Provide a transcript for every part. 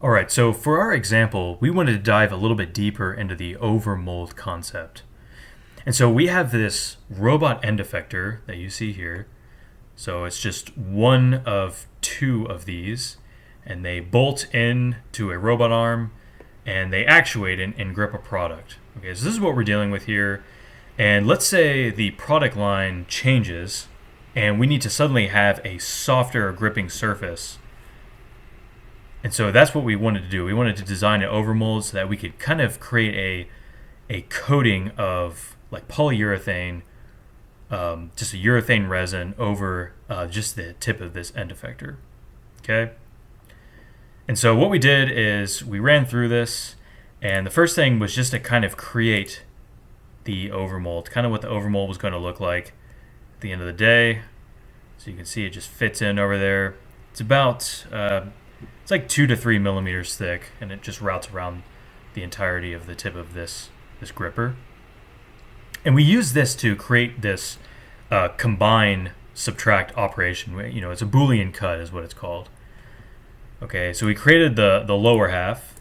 All right, so for our example, we wanted to dive a little bit deeper into the overmold concept. And so we have this robot end effector that you see here. So it's just one of two of these, and they bolt in to a robot arm, and they actuate and grip a product. Okay, so this is what we're dealing with here. And let's say the product line changes, and we need to suddenly have a softer gripping surface. And so that's what we wanted to do. We wanted to design an overmold so that we could kind of create a coating of like polyurethane, just a urethane resin over just the tip of this end effector. Okay. And so what we did is we ran through this, and the first thing was just to kind of create the overmold, kind of what the overmold was going to look like at the end of the day. So you can see it just fits in over there. It's about it's like 2 to 3 millimeters thick, and it just routes around the entirety of the tip of this gripper. And we use this to create this combine subtract operation. You know, it's a Boolean cut is what it's called. Okay, so we created the lower half.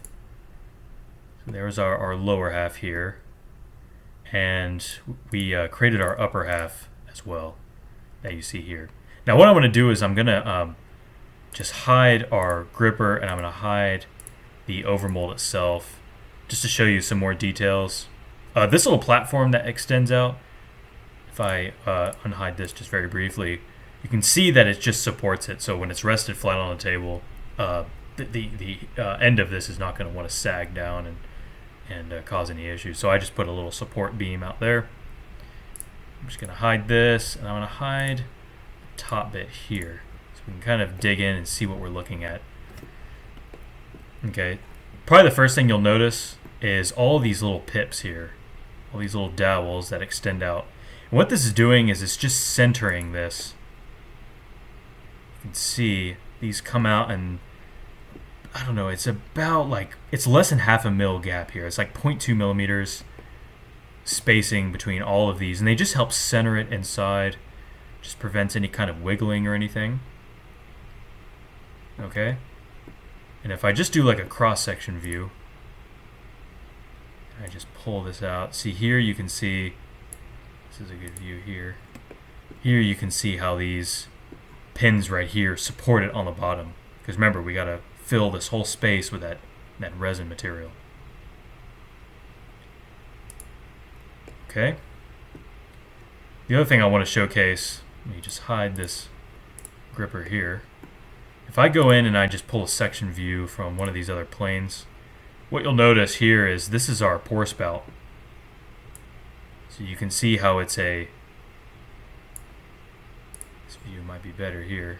So there's our lower half here. And we created our upper half as well that you see here. Now what I'm going to do is I'm going to just hide our gripper, and I'm going to hide the overmold itself just to show you some more details. This little platform that extends out, if I unhide this just very briefly, you can see that it just supports it. So when it's rested flat on the table, the end of this is not going to want to sag down and cause any issues. So I just put a little support beam out there. I'm just going to hide this, and I'm going to hide the top bit here. We can kind of dig in and see what we're looking at. Okay, probably the first thing you'll notice is all these little pips here, all these little dowels that extend out. And what this is doing is it's just centering this. You can see these come out, and I don't know, it's about like, it's less than half a mil gap here. It's like 0.2 millimeters spacing between all of these, and they just help center it inside, just prevents any kind of wiggling or anything. Okay, and if I just do like a cross-section view, I just pull this out. See here, you can see, this is a good view here. Here you can see how these pins right here support it on the bottom. Because remember, we got to fill this whole space with that resin material. Okay. The other thing I want to showcase, let me just hide this gripper here. If I go in and I just pull a section view from one of these other planes, what you'll notice here is this is our pour spout. So you can see how it's this view might be better here.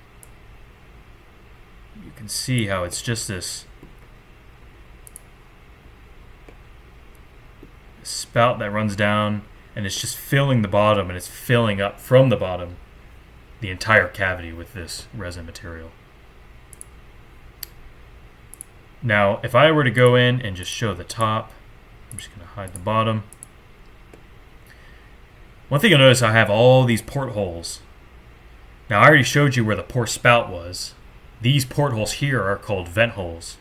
You can see how it's just this spout that runs down, and it's just filling the bottom, and it's filling up from the bottom the entire cavity with this resin material. Now, if I were to go in and just show the top, I'm just going to hide the bottom. One thing you'll notice, I have all these portholes. Now, I already showed you where the pour spout was. These portholes here are called vent holes.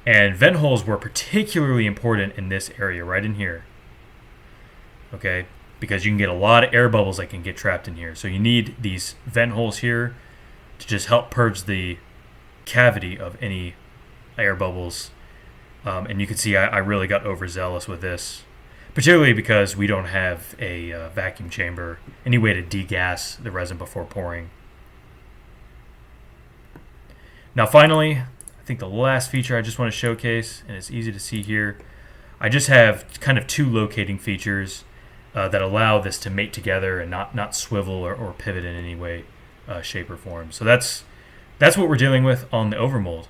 And vent holes were particularly important in this area, right in here. Okay, because you can get a lot of air bubbles that can get trapped in here. So you need these vent holes here to just help purge the cavity of any air bubbles. And you can see I really got overzealous with this, particularly because we don't have a vacuum chamber, any way to degas the resin before pouring. Now finally, I think the last feature I just want to showcase, and it's easy to see here, I just have kind of two locating features that allow this to mate together and not swivel or pivot in any way, shape, or form. So that's what we're dealing with on the overmold.